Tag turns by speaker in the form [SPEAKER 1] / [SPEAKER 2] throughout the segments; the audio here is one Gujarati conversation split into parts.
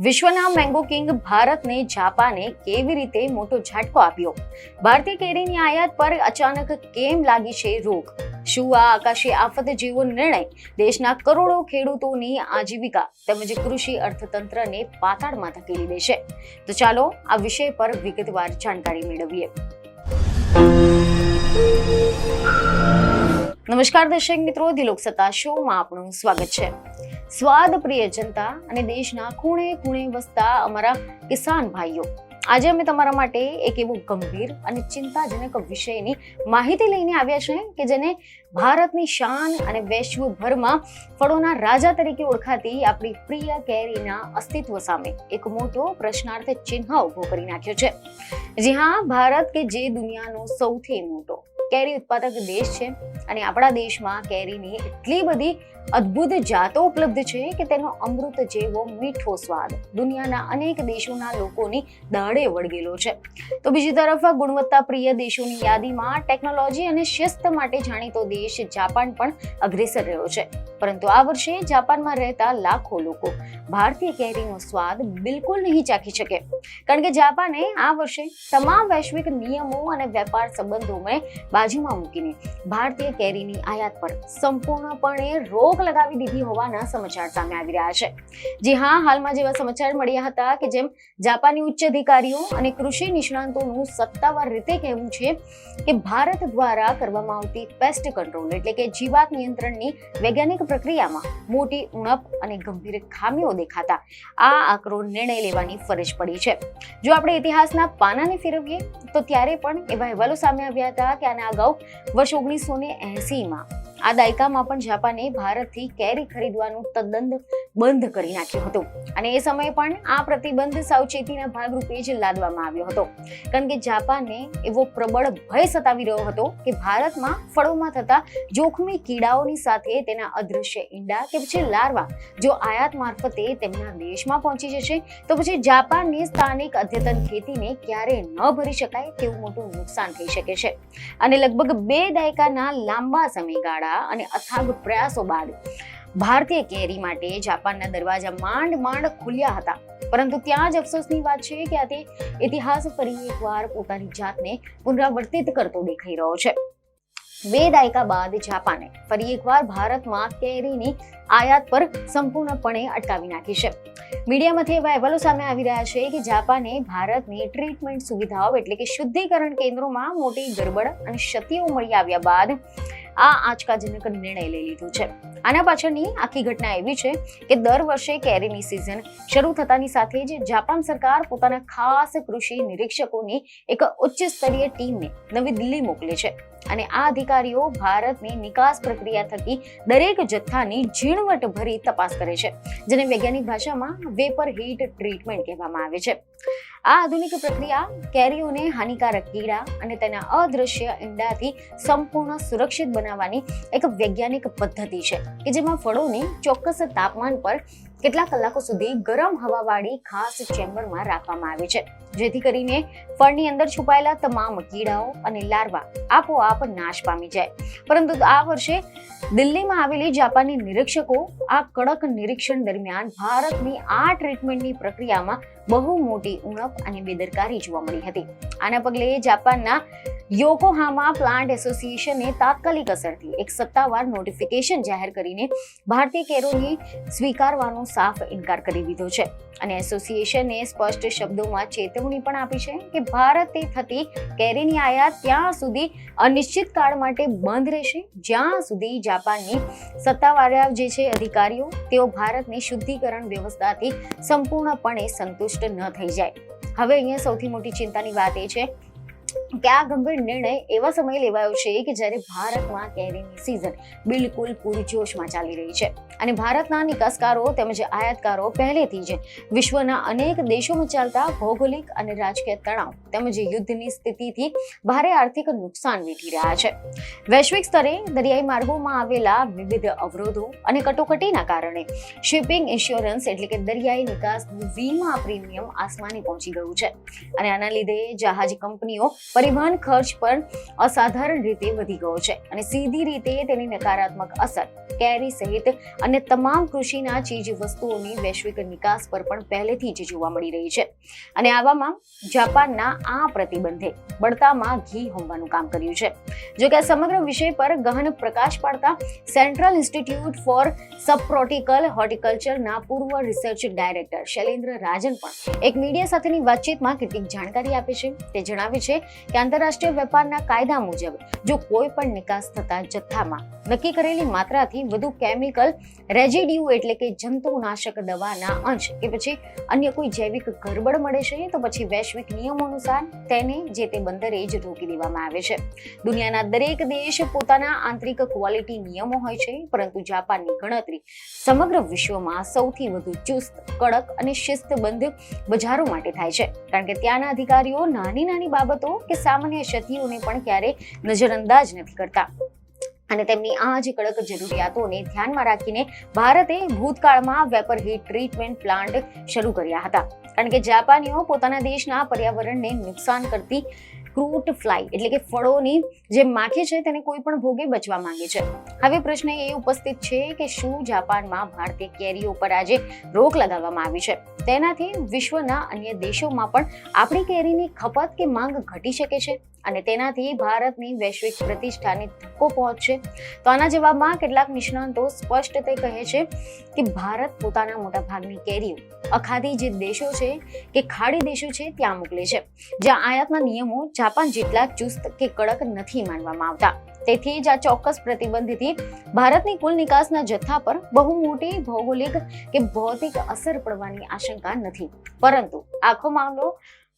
[SPEAKER 1] વિશ્વના મેંગો કિંગ ભારતને જાપાને કેવી રીતે મોટો ઝાટકો આપ્યો? ભારતીય કેરીની આયાત પર અચાનક કેમ લાગી છે રોક? શું આ આકાશી આફત જેવો નિર્ણય દેશના કરોડો ખેડૂતોની આજીવિકા તેમજ કૃષિ અર્થતંત્રને પાતાળમાં ધકેલી દેશે? તો ચાલો આ વિષય પર વિગતવાર જાણકારી મેળવીએ. નમસ્કાર દર્શક મિત્રો, દિલોક સત્તા શોમાં આપનું સ્વાગત છે. સ્વાદ પ્રિય જનતા અને દેશના ખૂણે ખૂણે વસતા અમારા કિસાન ભાઈઓ, આજે અમે તમારા માટે એક એવો ગંભીર અને ચિંતાજનક વિષયની માહિતી લઈને આવ્યા છે કે જેને ભારતની શાન અને વિશ્વભરમાં ફળોના રાજા તરીકે ઓળખાતી આપણી પ્રિય કેરીના અસ્તિત્વ સામે એક મોટો પ્રશ્નાર્થ ચિહ્ન ઉભો કરી નાખ્યો છે. જી હા, ભારત કે જે દુનિયાનો સૌથી મોટો કેરી ઉત્પાદક દેશ છે અને આપણા દેશમાં કેરીની એટલી બધી અદ્ભુત જાતો ઉપલબ્ધ છે કે તેનો અમૃત જેવો મીઠો સ્વાદ દુનિયાના અનેક દેશોના લોકોની દાઢે વળગેલો છે. તો બીજી તરફ ગુણવત્તા પ્રિય દેશોની યાદીમાં ટેકનોલોજી અને શિસ્ત માટે જાણીતો દેશ જાપાન પણ અગ્રેસર રહ્યો છે. પરંતુ આ વર્ષે જાપાનમાં રહેતા લાખો લોકો ભારતીય કેરીનો સ્વાદ બિલકુલ નહીં ચાખી શકે, કારણ કે જાપાને આ વર્ષે તમામ વૈશ્વિક નિયમો અને વેપાર સંબંધોને બાજુમાં મૂકીને ભારતીય કેરીની આયાત પર સંપૂર્ણપણે રોક લગાવી દીધી હોવાના સમાચાર સામે આવી રહ્યા છે. જી હા, હાલમાં જેવા સમાચાર મળ્યા હતા કે જેમ જાપાની ઉચ્ચ અધિકારીઓ અને કૃષિ નિષ્ણાંતોનું સત્તાવાર રીતે કહેવું છે કે ભારત દ્વારા કરવામાં આવતી પેસ્ટ કંટ્રોલ એટલે કે જીવાત નિયંત્રણની વૈજ્ઞાનિક પ્રક્રિયામાં મોટી ઉણપ અને ગંભીર ખામીઓ દેખાતા આ આકરો નિર્ણય લેવાની ફરજ પડી છે. જો આપણે ઇતિહાસના પાનાને ફેરવીએ તો ત્યારે પણ એવા અહેવાલો સામે આવ્યા હતા કે આના અગાઉ વર્ષ 1980માં આ દાયકામાં પણ જાપાને ભારતથી કેરી ખરીદવાનું તદ્દન બંધ કરી નાખ્યું હતું અને એ સમયે પણ આ પ્રતિબંધ સાવચેતીના ભાગરૂપે જ લાદવામાં આવ્યો હતો, કારણ કે જાપાનને એવો પ્રબળ ભય સતાવી રહ્યો હતો કે ભારતમાં ફળોમાં થતા જોખમી કીડાઓની સાથે તેના અદૃશ્ય ઈંડા કે પછી લાર્વા જો આયાત મારફતે તેમના દેશમાં પહોંચી જશે તો પછી જાપાનની સ્થાનિક અદ્યતન ખેતીને ક્યારે ન ભરી શકાય તેવું મોટું નુકસાન થઈ શકે છે. અને લગભગ 2 દાયકાના લાંબા સમયગાળા અને અથાગ પ્રયાસો બાદ ભારતીય કેરી માટે જાપાનના દરવાજા માંડ ખુલ્યા હતા. પરંતુ ત્યાં જ અફસોસની વાત છે કે આ તે ઇતિહાસ ફરી એકવાર પોતાની જાતને પુનરાવર્તિત કરતો દેખાઈ રહ્યો છે. 2 દાયકા બાદ જાપાને ફરી એકવાર ભારતમાં કેરીની આયાત પર સંપૂર્ણપણે અટકાવી નાખી છે. મીડિયામાંથી એવા અહેવાલો સામે આવી રહ્યા છે કે જાપાને ભારતની ટ્રીટમેન્ટ સુવિધાઓ એટલે કે શુદ્ધિકરણ કેન્દ્રોમાં મોટી ગરબડ અને ક્ષતિઓ મળી આવ્યા બાદ આ આંચકાજનક નિર્ણય લઈ લીધો છે. આના પાછળની આખી ઘટના એવી છે કે દર વર્ષે કેરીની સિઝન શરૂ થતાની સાથે જ જાપાન સરકાર પોતાના ખાસ કૃષિ નિરીક્ષકોની એક ઉચ્ચ સ્તરીય ટીમને નવી દિલ્હી મોકલે છે અને આ અધિકારીઓ ભારતની નિકાસ પ્રક્રિયા થકી દરેક જથ્થાની ઝીણવટભરી તપાસ કરે છે, જેને વૈજ્ઞાનિક ભાષામાં વેપર હીટ ટ્રીટમેન્ટ કહેવામાં આવે છે. આ આધુનિક પ્રક્રિયા કેરીઓને હાનિકારક કીડા અને તેના અદ્રશ્ય ઈંડાથી સંપૂર્ણ સુરક્ષિત બનાવવાની એક વૈજ્ઞાનિક પદ્ધતિ છે કે જેમાં ફળોને ચોક્કસ તાપમાન પર કેટલાક કલાકો સુધી ગરમ હવાવાળી ખાસ ચેમ્બરમાં રાખવામાં આવે છે, જેથી કરીને ફળની અંદર છુપાયેલા તમામ કીડાઓ અને લાર્વા આપોઆપ નાશ પામી જાય. પરંતુ આ વર્ષે દિલ્હીમાં આવેલી જાપાની નિરીક્ષકો આ કડક નિરીક્ષણ દરમિયાન ભારતની આ ટ્રીટમેન્ટની પ્રક્રિયામાં બહુ મોટી ઉણપ અને બેદરકારી જોવા મળી હતી. આના પગલે જાપાનના યોકોહામા પ્લાન્ટ એસોસિએશને તાત્કાલિક અસરથી એક સત્તાવાર નોટિફિકેશન જાહેર કરીને ભારતીય કેરોની સ્વીકારવાનો સાફ ઇનકાર કરી દીધો છે અને એસોસિએશને સ્પષ્ટ શબ્દોમાં ચેતવણી પણ આપી છે કે ભારતે થતી કેરીની આયાત ત્યાં સુધી અનિશ્ચિત કાળ માટે બંધ રહેશે જ્યાં સુધી જાપાનની સત્તાવાર જે છે અધિકારીઓ તેઓ ભારતની શુદ્ધિકરણ વ્યવસ્થાથી સંપૂર્ણપણે સંતુષ્ટ ન થઈ જાય. હવે અહીંયા સૌથી મોટી ચિંતાની વાત એ છે કે આ ગંભીર નિર્ણય એવા સમયે લેવાયો છે કે જ્યારે ભારતમાં કેરીની સિઝન બિલકુલ પૂરજોશમાં ચાલી રહી છે અને ભારતના નિકાસકારો તેમજ આયાતકારો પહેલેથી જ વિશ્વના અનેક દેશોમાં ચાલતા ભૌગોલિક અને રાજકીય તણાવ તેમજ યુદ્ધની સ્થિતિથી ભારે આર્થિક નુકસાન વેઠી રહ્યા છે. વૈશ્વિક સ્તરે દરિયાઈ માર્ગોમાં આવેલા વિવિધ અવરોધો અને કટોકટીના કારણે શિપિંગ ઇન્સ્યોરન્સ એટલે કે દરિયાઈ નિકાસનું વીમા પ્રીમિયમ આસમાને પહોંચી ગયું છે અને આના લીધે જહાજ કંપનીઓ પરિવહન ખર્ચ પણ અસાધારણ રીતે વધી ગયો છે અને સીધી રીતે તેની નકારાત્મક અસર કેરી સહિત અને તમામ કૃષિના ચીજ વસ્તુઓની વૈશ્વિક નિકાસ પર પણ પહેલેથી જ જોવા મળી રહી છે. અને આવામાં જાપાનના આ પ્રતિબંધે બળતામાં ઘી હોમવાનું કામ કર્યું છે. જો કે આ સમગ્ર વિષય પર ગહન પ્રકાશ પાડતા સેન્ટ્રલ ઇન્સ્ટિટ્યૂટ ફોર સબટ્રોપિકલ હોર્ટિકલ્ચરના પૂર્વ રિસર્ચ ડાયરેક્ટર શૈલેન્દ્ર રાજન પણ એક મીડિયા સાથેની વાતચીતમાં કેટલીક જાણકારી આપે છે. તે જણાવે છે કે આંતરરાષ્ટ્રીય વેપારના કાયદા મુજબ જો કોઈ પણ નિકાસ થતા જથ્થામાં નક્કી કરેલી માત્રાથી વધુ કેમિકલ રેઝિડ્યુ એટલે કે જંતુનાશક દવાના અંશ કે પછી અન્ય કોઈ જૈવિક ગરબડ મળે છે તો પછી વૈશ્વિક નિયમો અનુસાર તેને જે તે બંદરે જ રોકી દેવામાં આવે છે. દુનિયાના દરેક દેશ પોતાના આંતરિક ક્વોલિટી નિયમો હોય છે, પરંતુ જાપાનની ગણતરી સમગ્ર વિશ્વમાં સૌથી વધુ ચુસ્ત, કડક અને શિસ્તબદ્ધ બજારો માટે થાય છે, કારણ કે ત્યાંના અધિકારીઓ નાની બાબતો કે સામાન્ય ક્ષતિઓને પણ ક્યારેય નજરઅંદાજ નથી કરતા. અને તેમની આ જ કડક જરૂરિયાતોને ધ્યાનમાં રાખીને ભારતે ભૂતકાળમાં વેપર હીટ ટ્રીટમેન્ટ પ્લાન્ટ શરૂ કર્યા હતા, કારણ કે જાપાનીઓ પોતાના દેશના પર્યાવરણને નુકસાન કરતી ફ્રૂટ ફ્લાય એટલે કે ફળોની જે માખી છે તેને કોઈ પણ ભોગે બચવા માંગે છે. હવે પ્રશ્ન એ ઉપસ્થિત છે કે શું જાપાનમાં ભારતીય કેરીઓ પર આજે રોક લગાવવામાં આવી છે તેનાથી વિશ્વના અન્ય દેશોમાં પણ આપણી કેરીની ખપત કે માંગ ઘટી શકે છે અને તેનાથી ભારતની વૈશ્વિક પ્રતિષ્ઠાને ધક્કો પહોંચશે? તો આના જવાબમાં કેટલાક નિષ્ણાતો સ્પષ્ટ તે કહે છે કે ભારત પોતાના મોટા ભાગની કેરીઓ અખાધી જે દેશો છે કે ખાડી દેશો છે ત્યાં મોકલે છે, જ્યાં આયાતના નિયમો જાપાન જેટલા ચુસ્ત કે કડક નથી માનવામાં આવતા. તેથી જ આ ચોક્કસ પ્રતિબંધથી ભારતની કુલ નિકાસના જથ્થા પર બહુ મોટી ભૌગોલિક કે ભૌતિક અસર પડવાની આશંકા નથી, પરંતુ આખો મામલો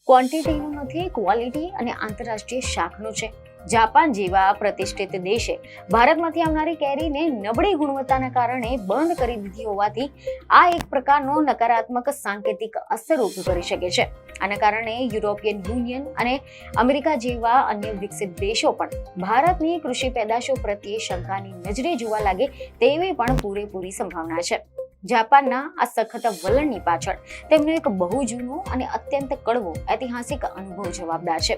[SPEAKER 1] ક્વોન્ટિટીનો નથી, ક્વોલિટી અને આંતરરાષ્ટ્રીય શાખનો છે. જાપાન જેવા પ્રતિષ્ઠિત દેશે ભારતમાંથી આવનારી કેરીને નબળી ગુણવત્તાના કારણે બંધ કરી દીધી હોવાથી આ એક પ્રકારનો નકારાત્મક સાંકેતિક અસર ઊભી કરી શકે છે. આના કારણે યુરોપિયન યુનિયન અને અમેરિકા જેવા અન્ય વિકસિત દેશો પણ ભારતની કૃષિ પેદાશો પ્રત્યે શંકાની નજરે જોવા લાગે તેવી પણ પૂરેપૂરી સંભાવના છે. જાપાનના આ સખત વલણની પાછળ તેમનો એક બહુ જૂનો અને અત્યંત કડવો ઐતિહાસિક અનુભવ જવાબદાર છે,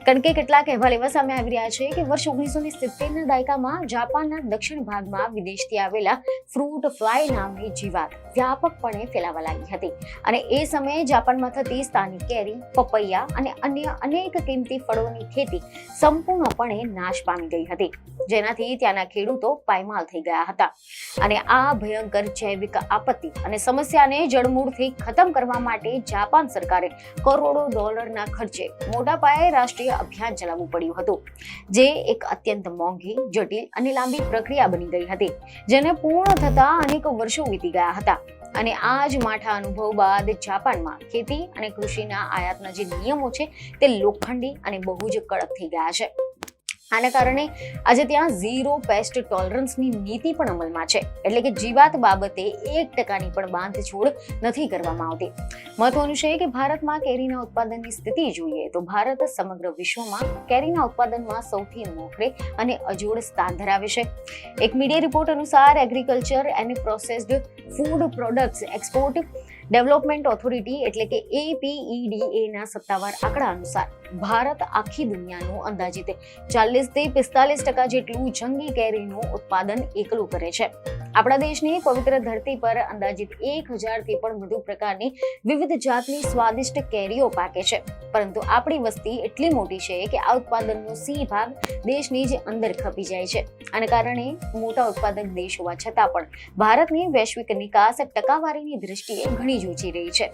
[SPEAKER 1] કારણ કે કેટલાક અહેવાલ એવા સામે આવી રહ્યા છે કે વર્ષ 1970ના દાયકામાં જાપાનના દક્ષિણ ભાગમાં વિદેશથી આવેલા ફ્રૂટ ફ્લાય નામની જીવાત વ્યાપકપણે ફેલાવા લાગી હતી અને એ સમયે જાપાનમાં થતી સ્થાનિક કેરી, પપૈયા અને અન્ય અનેક કિંમતી ફળોની ખેતી સંપૂર્ણપણે નાશ પામી ગઈ હતી, જેનાથી ત્યાંના ખેડૂતો પાયમાલ થઈ ગયા હતા. અને આ ભયંકર જૈવિક આપત્તિ અને સમસ્યાને જડમૂળથી ખતમ કરવા માટે જાપાન સરકારે કરોડો ડોલરના ખર્ચે મોટા પાયે રાષ્ટ્રીય અભિયાન ચલાવવું પડ્યું હતું, જે એક અત્યંત મોંઘી, જટિલ અને લાંબી પ્રક્રિયા બની ગઈ હતી, જેને પૂર્ણ થતા અનેક વર્ષો વીતી ગયા હતા. અને આ જ માઠા અનુભવ બાદ જાપાનમાં ખેતી અને કૃષિના આયાતના જે નિયમો છે તે લોખંડી અને બહુ જ કડક થઈ ગયા છે. આના કારણે આજે ત્યાં ઝીરો પેસ્ટ ટોલરન્સની નીતિ પણ અમલમાં છે, એટલે કે જીવાત બાબતે 1% પણ બાંધછોડ નથી કરવામાં આવતી. મહત્વનું છે કે ભારતમાં કેરીના ઉત્પાદનની સ્થિતિ જોઈએ તો ભારત સમગ્ર વિશ્વમાં કેરીના ઉત્પાદનમાં સૌથી મોખરે અને અજોડ સ્થાન ધરાવે છે. એક મીડિયા રિપોર્ટ અનુસાર agriculture and processed food products export development authority એટલે કે APEDA ના સત્તાવાર આંકડા અનુસાર ભારત આખી દુનિયાનું અંદાજિત 40 થી 45% જેટલું જંગી કેરીનું ઉત્પાદન એકલું કરે છે. આપણા દેશની પવિત્ર ધરતી પર અંદાજિત 1000 થી પણ વધુ પ્રકારની વિવિધ જાતની સ્વાદિષ્ટ કેરીઓ પાકે છે, પરંતુ આપણી વસ્તી એટલી મોટી છે કે આ ઉત્પાદનનો સી ભાગ દેશની જ અંદર ખપી જાય છે. આના કારણે મોટા ઉત્પાદક દેશ હોવા છતાં પણ ભારતની વૈશ્વિક નિકાસ ટકાવારીની દ્રષ્ટિએ ઘણી જ ઓછી રહી છે.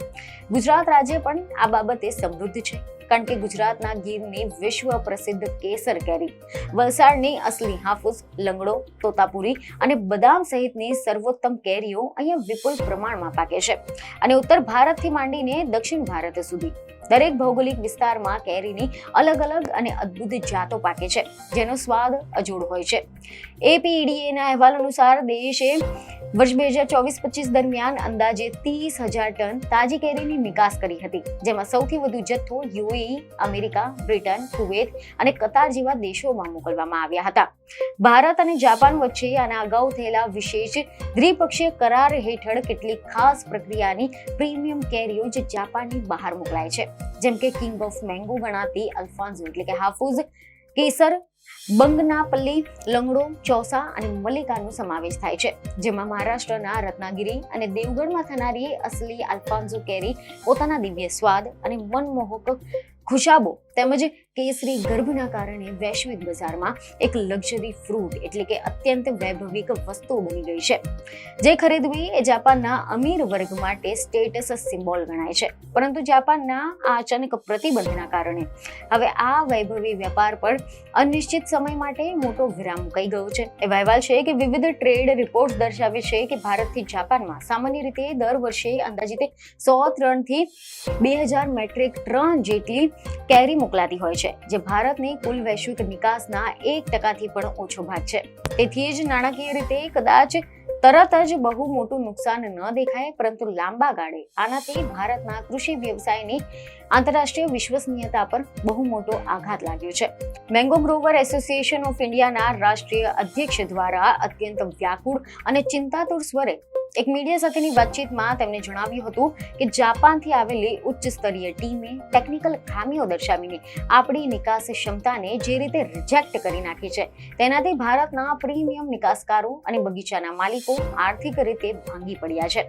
[SPEAKER 1] ગુજરાત રાજ્ય પણ આ બાબતે સમૃદ્ધ છે, કારણ કે ગુજરાતના ગીરની વિશ્વ પ્રસિદ્ધ કેસર કેરી, વલસાડની અસલી હાફૂસ, લંગડો, તોતાપુરી અને બદામ સહિતની સર્વોત્તમ કેરીઓ અહીંયા વિપુલ પ્રમાણમાં પાકે છે. અને ઉત્તર ભારતથી માંડીને દક્ષિણ ભારત સુધી દરેક ભૌગોલિક વિસ્તારમાં કેરીની અલગ અલગ અને અદ્ભુત જાતો પાકે છે, જેનો સ્વાદ અજોડ હોય છે. APEDAના અહેવાલ અનુસાર દેશે વર્ષ 2024-25 દરમિયાન અંદાજે 30,000 ટન તાજી કેરીની નિકાસ કરી હતી, જેમાં સૌથી વધુ જથ્થો UAE, અમેરિકા, બ્રિટન, કુવેત અને કતાર જેવા દેશોમાં મોકલવામાં આવ્યા હતા. ભારત અને જાપાન વચ્ચે આના અગાઉ થયેલા વિશેષ દ્વિપક્ષીય કરાર હેઠળ કેટલીક ખાસ પ્રક્રિયાની પ્રીમિયમ કેરીઓ જે જાપાનની બહાર મોકલાય છે. જેમ કે કિંગ ઓફ મેંગો ગણાતી અલ્ફાન્સો એટલે કે હાફૂઝ, કેસર, બંગનાપલ્લી, લંગડો, ચોસા અને મલ્લિકાનો સમાવેશ થાય છે, જેમાં મહારાષ્ટ્રના રત્નાગિરી અને દેવગઢમાં થનારી અસલી અલ્ફાન્સો કેરી પોતાના દિવ્ય સ્વાદ અને મનમોહક ખુશાબો તેમજ કેસરી ગર્ભના કારણે વૈશ્વિક બજારમાં એક લક્ઝરી ફ્રૂટ એટલે કે અત્યંત વૈભવિક વસ્તુ બની ગઈ છે, જે ખરીદવી એ જાપાનના અમીર વર્ગ માટે સ્ટેટસ સિમ્બોલ ગણાય છે. પરંતુ જાપાનના આ અચાનક પ્રતિબંધના કારણે હવે આ વૈભવી વેપાર પર અનિશ્ચિત સમય માટે મોટો વિરામ મુકાઈ ગયો છે. એવા અહેવાલ છે કે વિવિધ ટ્રેડ રિપોર્ટ્સ દર્શાવે છે કે ભારતથી જાપાનમાં સામાન્ય રીતે દર વર્ષે અંદાજિત 103 થી 2000 મેટ્રિક ટન જેટલી કેરી મોકલાતી હોય છે, જે ભારતની કુલ વૈશ્વિક નિકાસના 1% થી પણ ઓછો ભાગ છે. તેથી જ નાણાકીય રીતે કદાચ તરત જ બહુ મોટું નુકસાન ન દેખાય, પરંતુ લાંબા ગાળે આનાથી ભારતના કૃષિ વ્યવસાયની આંતરરાષ્ટ્રીય વિશ્વસનીયતા પર બહુ મોટો આઘાત લાગ્યો છે. મેંગો ગ્રોવર એસોસિએશન ઓફ ઇન્ડિયાના રાષ્ટ્રીય અધ્યક્ષ દ્વારા અત્યંત વ્યાકુળ અને ચિંતાતુર સ્વરે એક મીડિયા સાથેની વાતચીતમાં તેમણે જણાવ્યું હતું કે જાપાનથી આવેલી ઉચ્ચ સ્તરીય ટીમે ટેકનિકલ ખામીઓ દર્શાવીને આપણી નિકાસ ક્ષમતાને જે રીતે રિજેક્ટ કરી નાખી છે, તેનાથી ભારતના પ્રીમિયમ નિકાસકારો અને બગીચાના માલિકો આર્થિક રીતે ભાંગી પડ્યા છે.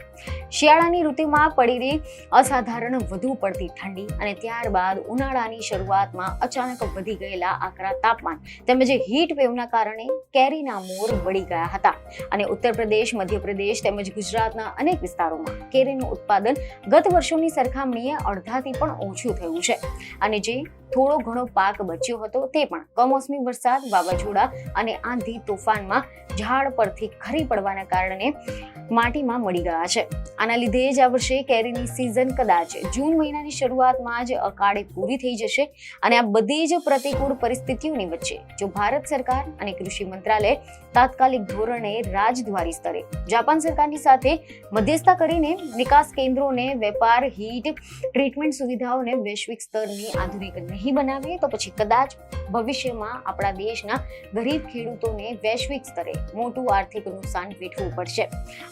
[SPEAKER 1] શિયાળાની ઋતુમાં પડેલી અસાધારણ વધુ પડતી ઠંડી અને ત્યારબાદ ઉનાળાની શરૂઆતમાં અચાનક વધી ગયેલા આકરા તાપમાન તેમજ હીટ વેવના કારણે કેરીના મોર બળી ગયા હતા અને ઉત્તર પ્રદેશ, મધ્યપ્રદેશ તેમજ ગુજરાતના અનેક વિસ્તારોમાં કેરીનું ઉત્પાદન ગત વર્ષોની સરખામણીએ અડધાથી પણ ઓછું થયું છે અને જે થોડો ઘણો પાક બચ્યો હતો તે પણ કમોસમી વરસાદ, વાવાઝોડા અને આંધી તોફાનમાં ઝાડ પરથી ખરી પડવાના કારણે માટીમાં મળી ગયા છે. આના લીધે જ આ વર્ષે કેરીની સિઝન કદાચ જૂન મહિનાની શરૂઆતમાં જ અકાળે પૂરી થઈ જશે અને આ બધી જ પ્રતિકૂળ પરિસ્થિતિઓની વચ્ચે જો ભારત સરકાર અને કૃષિ મંત્રાલય તાત્કાલિક ધોરણે રાજદ્વારી સ્તરે જાપાન સરકારની સાથે મધ્યસ્થતા કરીને નિકાસ કેન્દ્રોને, વેપાર, હીટ ટ્રીટમેન્ટ સુવિધાઓને વૈશ્વિક સ્તરની આધુનિક નહીં બનાવે તો પછી કદાચ ભવિષ્યમાં આપણા દેશના ગરીબ ખેડૂતોને વૈશ્વિક સ્તરે મોટું આર્થિક નુકસાન વેઠવું પડશે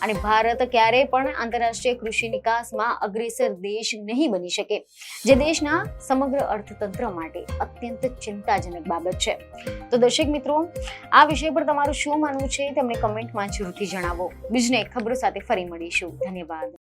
[SPEAKER 1] અને ભારત ક્યારેય પણ આંતરરાષ્ટ્રીય કૃષિ નિકાસમાં અગ્રેસર દેશ નહીં બની શકે, જે દેશના સમગ્ર અર્થતંત્ર માટે અત્યંત ચિંતાજનક બાબત છે. તો દર્શક મિત્રો, આ વિષય પર તમારું શું માનવું છે તેમને કમેન્ટમાં જરૂરથી જણાવો. બીજને ખબરો સાથે ફરી મળીશું. ધન્યવાદ.